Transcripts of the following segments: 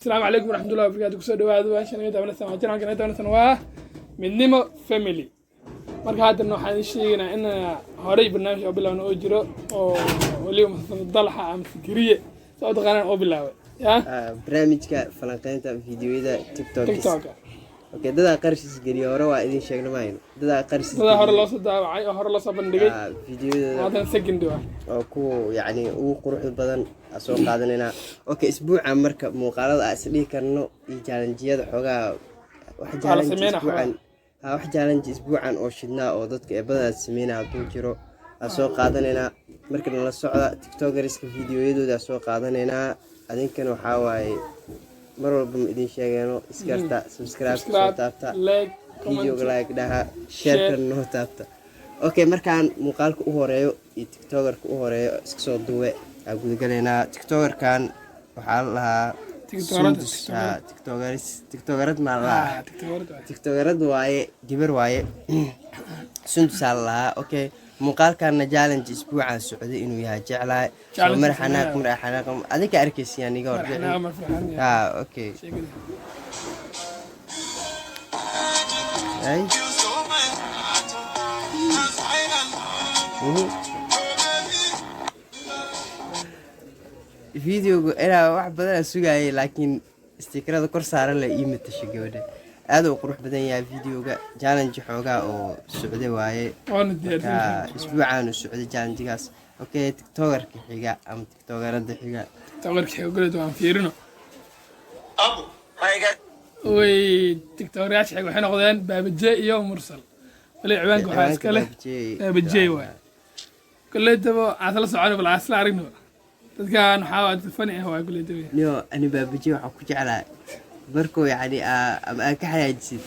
السلام عليكم ورحمة الله وبركاته. كسر دواء عشان كده أنا سمعت عنك أنا تونس نواه من نيمو فاميلي. مركز هذا إنه حنشينا إن هاري برنامج أو بلا إنه أجرا أو واليوم مثلا الضلحة أم فكرية صوت غنى أو بلا يا برنامج كفلانقين فيديو إذا تيك توك. اوكي دادا قرشيس غلي هore waa idin sheegna maayno dada qarshis dada hore loo soo daawacay oo hore loo soo bandhigay fiidiyoda wadan second oo ku yaani ugu qurux badan soo qaadanayna okay isbuuca marka muuqaalada aan isdhihi karno iyo challenge-yada xogaa wax challenge isbuucan oo shidnaa oo dadka ee badan sameynaa ku jiro soo qaadanayna marka la socda tiktokeriska fiidiyooyadooda soo qaadanayna adinkan waxa waaye mar walba idin sheegayno iskarta subscribe taabta video like daha share noo taabta okay markaan muuqaalka u horeeyo iyo tiktokerka u horeeyo iska soo duwe aan gudagaleena tiktokerkan waxa la tiktokerad ma la tiktokerad waaye gabar waaye sunta la okay muuqaalkana challenge isbuucan socday inuu yahay jeclaa marxanaaq adika arkaysiin iga hor okay ay videoga era wax badan sugayay laakiin stikerada kor saaran la iimata shigooda aad u qurux badan yahay videoga challenge xoogaa oo socday waaye isbuucan uu socday challenge-gaas okay tiktokerka xiga ama tiktokerada xiga galeed waan fiirino abu hayga way tiktokeryaasha xiga waxay noqdeen baabaje iyo mursal wali ciwaanka waxa iska leh baabaje waay galeedaba aad la socon bal asla aragno dadkan waxa fani ah waa galeedaba niyo ani baabaje waxa ku jeclaa barko yani ama ka xayaajisid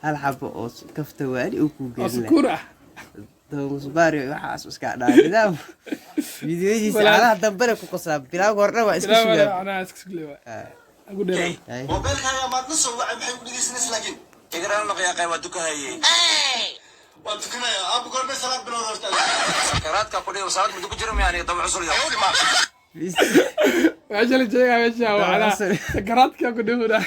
hal xabo oo kafta waani oo ku geeyay kura musbaari waxa iska dhaadhidaam fiidiyoodiisa ala dambare ku qosla bilaag horna waa iska sugaa ana iska sugaa ugu dheeray mobilkaaga ma nusoo waxa maxay ku dhigaysanaysaa laakiin egraan la qiyaaqay waa dukahaye waa dukanaya abu goorma salaad bilowd horta sakaraadka ku dhigo salaad mid ku jiro ma yani dab cusul yahay عشان الجاي عشان وعلى سكرات كم كده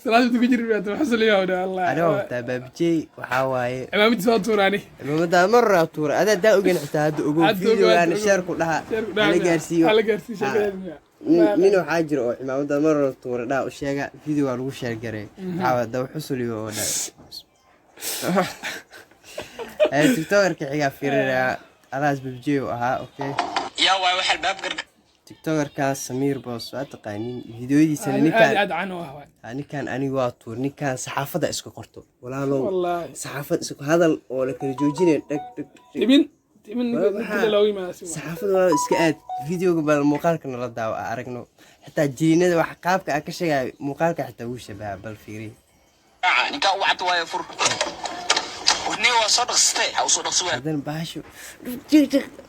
سلام تقول بيت وحصل يا الله أنا تبابجي وحواي ما بتسوي توراني ما ده مرة تور أنا ده أجن احتاج أقول فيديو يعني شارك لها على جالسي منو حاجر أو ما ده مرة تور لا وشيء فيديو على وشير جري عاود ده وحصل يا ولا تكتور كحياة فيرنا أنا ببجي وها أوكي يا واحد الباب tiktokerka Samir Boss waa taqaanin fiidiyoodiisa ninkan anigu waa tuur ninkan saxaafada iska qorto walaalo saxaafad isku hadal oo la kala joojinay timin ninka loo yimaado saxaafada waa iska aad fiidiyooga bal muuqaalka la daawo aragno xitaa jiinada wax qaabka ka sheegay muuqaalka xitaa uu shabaha bal fiiri ninka uu wacdo waa fur ونيو صدق ستي أو صدق سوى. هذا باشو.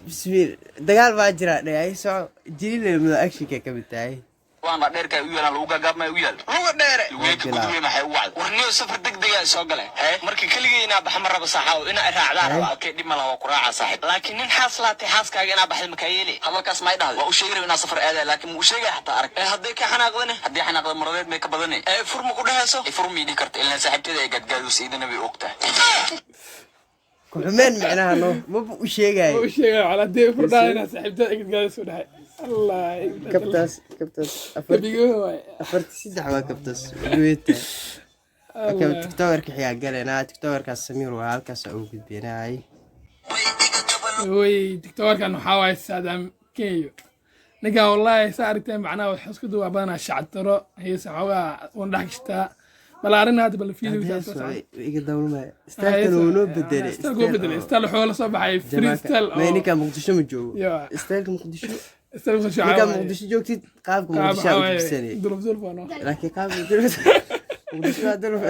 بسمير دجال باجرة ده أي سو جيل من أكشي كبتاعي. وأنا دير كويل أنا لوجا جاب ما ويل. لوجا دير. ويل كبير ما حيوال. ونيو سفر دق دقيقة سوقله. مركي كل جينا بحمر بصحة وإنا إرعاع أكيد ما له قراءة صحيح. لكن إن حصلت حاسك أنا بحلم كيلي. هذا كاس ما يدهل. وأشير إن سفر هذا لكن وشيء حتى أرك. هذيك حنا قلنا. هذي حنا قلنا مرات ما كبدني. فرم كلها سو. فرم يدي كرت إلا سحبت ذي قد قالوا سيدنا بوقته. كمان معناها إنه مو بوشيء على دي فردانا سحبت قد قالوا سوداء. الله كبتاس أفرت سيدح ما كبتاس جويته كم تكتور كحياة قالنا تكتور كاسمير وهالكاس أوجد بيناي وي تكتور كانوا حواي السادة كيو نجا والله سعرتين معنا وحس كده وبنا الشعترة هي سعوها ونضحك شتاء بلارنا هذا بالفيديو يقدروا ما استلقوا بدل استلقوا حول صباح فري ستيل ما إني كان مقدشوا من جو استلقوا مقدشوا كان مقدشوا جو كتير قاب مقدشوا بسنة ظروف أنا لكن قاب مقدشوا ظروف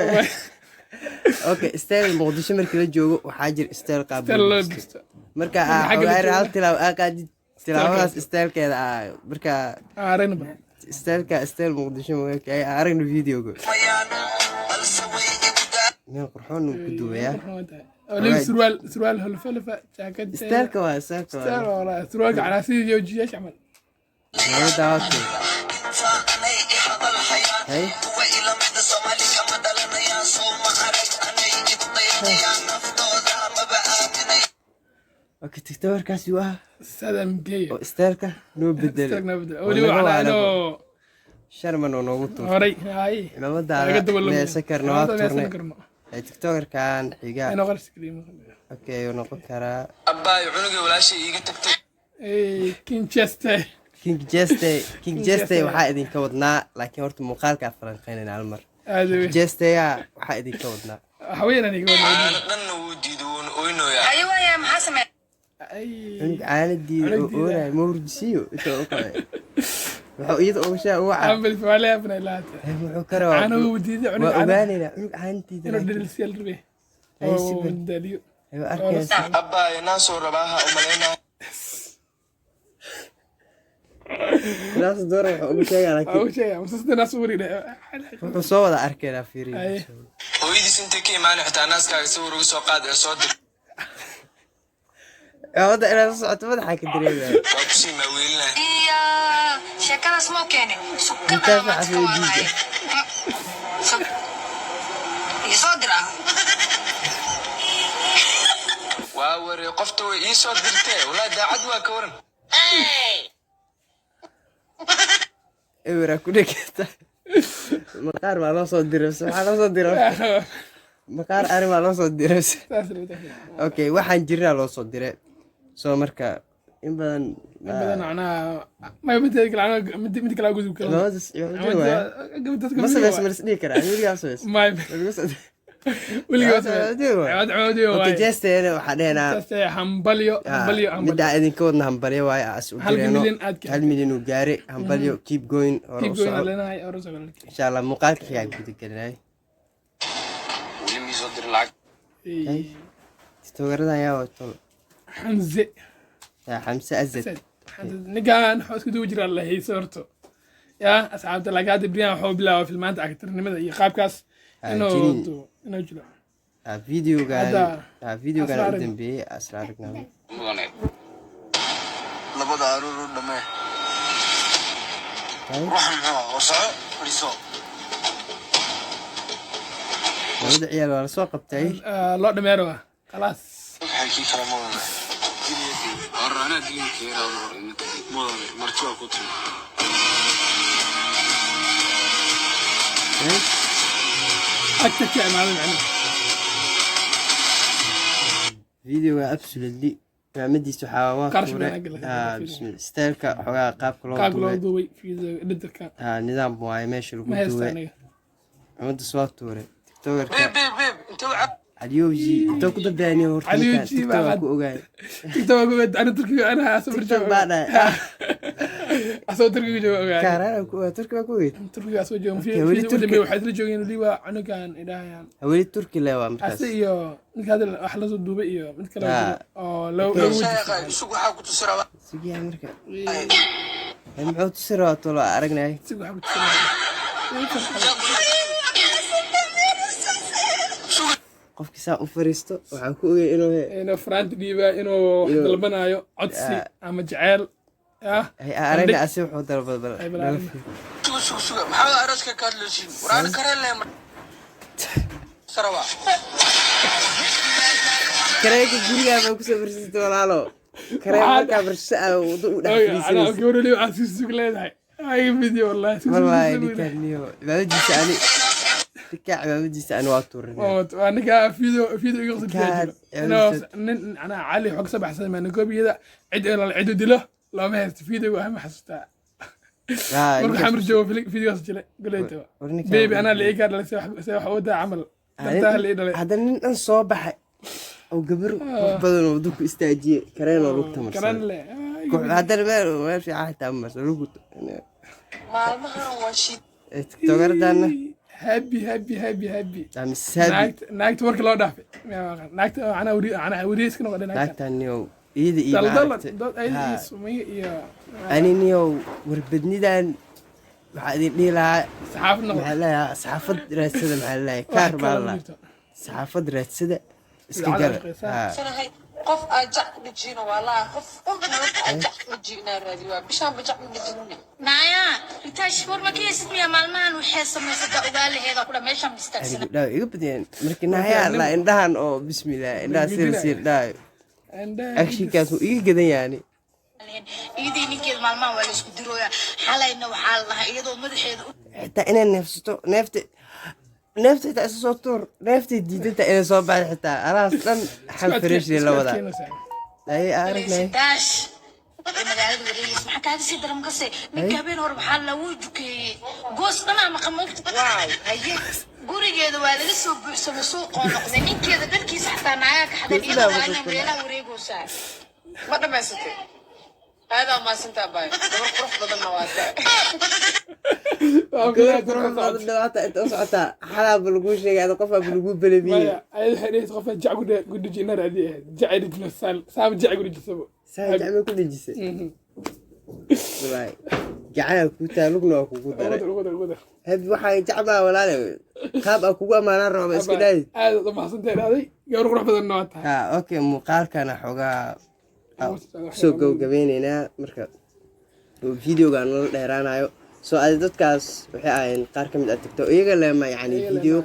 أوكي استل مقدشوا مركل جو وحاجر استل قاب مركا غير حالتي لو أقعد تلاوة استل كذا مركا عارين استل مقدشوا عارين الفيديو جو من قرحون وكدوية لبس سروال هلفلفة جاكيت استلك والله سروال على سيدي يوجي ايش عمل؟ هذا اوكي هاي اوكي تيك توكر كاسي واه سلام جاي استاذك نو بدل استغنى بدل ولي على انه شرمن ونوغو هوري هاي ما سكر نواتورني تيك توكر كان حيقا انا غرس كريم اوكي ونوقو كرا abbaay cunugii walaashay iiga tagtay اي كينشستر كينج جيستي waxaa idin ka wadnaa laakiin horta muuqaalka falanqeynayna hal mar هذا جيستي waxaa idin ka wadnaa حوينا نيجي aana dhanna wuu diiday wuuna oynoyaa ايوه يا محاسن اي caanadii oo oray mawrjisiyo inta oo kale wuxuu iyada oo shaa waxa عمل في عليها ابن لا wuxuu karaa انا وديدي waa عنق ogaanayna cunug caantiida انا دلسيل ربي Ay, si او bad. داليو ayuu arkaysaa abbaay naan soo rabaaha u malaynaa naas door wuxuu ugu sheegaa laakiin او شيء مسدنا ناس ورينا wuxuu soo wada arkaynaa fiiriyo Ay. hooyadiis intay ka imaanay xitaa naaskaaga sawir uga soo qaad ee soo dir wada inaad socoto madaxa ka dareemaya waa ku sii maaweelinaa يا شكلها سموكيني Intaas سكرها ما waxaa soo تكون يصدرها waa waree qofta way ii soo dirtee walaa daacad waa ka waran ewer ku dhigata maqaar baa loo soo diray waxaa loo soo diray maqaar ari baa loo soo diray okay waxaan jirnaa loo soo diray soo marka in badan بدنا انا ما يبدي كلام مدي كلام جزء كلام labadaas ma sameys ma isdhihi karaa weligaa sameys ما ولي عودي okay jeesteena waxaa dhehnaa همبليو همبليو middaa idinka wadna hambalyo waaye as u هل direeno مليون ادك 1 milyan uu gaare hambalyo keep going hore كيف u قلنا soco لنا هاي اورس ولا insha allah muuqaalka xigaa guda gelinay weli mii soo dir lacag titogarada ayaa wato حمزه xamse azad نقان حوس كدو جرى الله هي صورته يا اصحاب تلاقات بريان حو بلا في المانت اكثر نمدا يا قابكاس انه انه جلا videogan Hadda videogan u asraarigna. dambeeyay asraarigna mudane labada aruur u dhamee ruuxan muxuu oo soco fadhiiso labada ciyaal waa la soo qabtay لو دميرو خلاص waxay kii kala mudane orana diinkeera mudane marti waa ku timi اكتك يا معلم يعني videoga absolutely maamadiisu waxaa waa Qarash furay baan agala bismillah steelka xogaa qaabka loo قاق لو duubay دوي في ددك nidaam waaye meesha lagu ما duubay يستاني ummadda soo tuuray tiktokerka beeb inta u cab caliyowji intoo ku dambeeyay horta Caliyowji tiktok baa ku ogaay تكتب اقول انا تركي انا اسافر tiktok جو baa dhahay اسافر تركي جو اوغاي kaarana ku ogaa turki baa ku ogeyd تركي اسافر جو Okay, ولي في تركي. ودمي waxay la joogeen liiba anagaan idaayan haweli turki le waa markaas ase iyo mid hada wax la soo duubay iyo mid kale Ah. oo loo sheekha isugu waxaa ku tusi rabaa sugiyaa marka muxuu tusi rabaa tolo aragnay si wax ku tusay qofkii saa u fariisto waxaan ku ogay inuu inuu Frank dhiiba inuu wax dalbanayo codsi ama jacayl ah hay aragna asi wuxuu dalbad bal Ay, bal aragna. suga maxaa araska ka hadlaysiin waraan kareen leh sarawa kareega guriga baa ku soo fariistay walaalo kareega marka barsa u ana dhaxfiisay gabadha liiba asis sug leedahay ay video wallahi wallahi dikaniyo baadiisa ani dika baadiisa ani waa tuurin aniga video iga qosol ana cali xog sabaxsan ma nagobiyada cid dilo lama haysto video waxma xasuustaa marka xamar joogo video jile galeyto baby ana la iga dhalay say wax wada amal dabtaa la dhalay hadda nin dhan soo baxay oo gabar badan oo dadku istaajiyay kareen oo lugta marsan karan le hadda meel fiican xitaa marsan lugu maalmahan waa shid tiktokerdaana happy amisabi naagta marka loo dhaafay naagta ana wariis ka noqday naagta naagtaniyo iyada iyo daldal maaragtay dad ay sumay iyo aniniyo warbadnidan waxaa idin dhihi lahaa saxaafad noqday maxaa leeyahay saxaafad raadsada maxaa leeyahay kaar baa la saxaafad raadsada iska gala qof ajac dhijino walahi qof ajac dhijina raadiyo bishaan bajac dhijinne naya ritash forma kiisid miya maalmahan waxay samaysada ogaalaheeda ku dhameeshan mistaagsan dhaw iga badiyeen markii nahaya la indhahan oo bismillah indhaha sir dhaw akshinkaas uu iga gadan yaani idii ninkeed maalmahan waa la isku dirooya xalayna waxaa la lahaa iyadoo madaxeeda xitaa inay neefsato neefta xitaa isa soo tuur neefta diidanta inay soo baxda xitaa alaas dhan xanfirashii la wadaa ay aragnay dash magaalada wareegis maxaa kaaga sii daran kase ninka habeen hore waxaa lagu jukeeyey goos dhanaa maqamoogta waaw haye gurigeeda waa laga soo buuxsamay suuqoo noqday ninkeeda dharkiisa xataa naayaa ka xaday iyadoo waana meelaha wareegoosaa ma dhamaysatay هذا ما سنتا باي قرف بدنا واسع انت اصعتا حلا بلغو شيء هذا قفا بلغو بلبي اي حريت قفا جع قد جينا رادي جع دجل سام جع قد جسبو سام جع ما كل جسه واي جعنا كوتا لغنا كوكو دار هاد waxa jacba walaal qaab kugu amaana rabo iska dhaay aad ma xasanteeday yoor qurux badan noota ha okay muuqaalkana xogaa soo gabagabeynayna marka videoga nala dheeraanayo soo ay dadkaas waxay ahayn qaar kamid ah TikTok iyaga leema yani video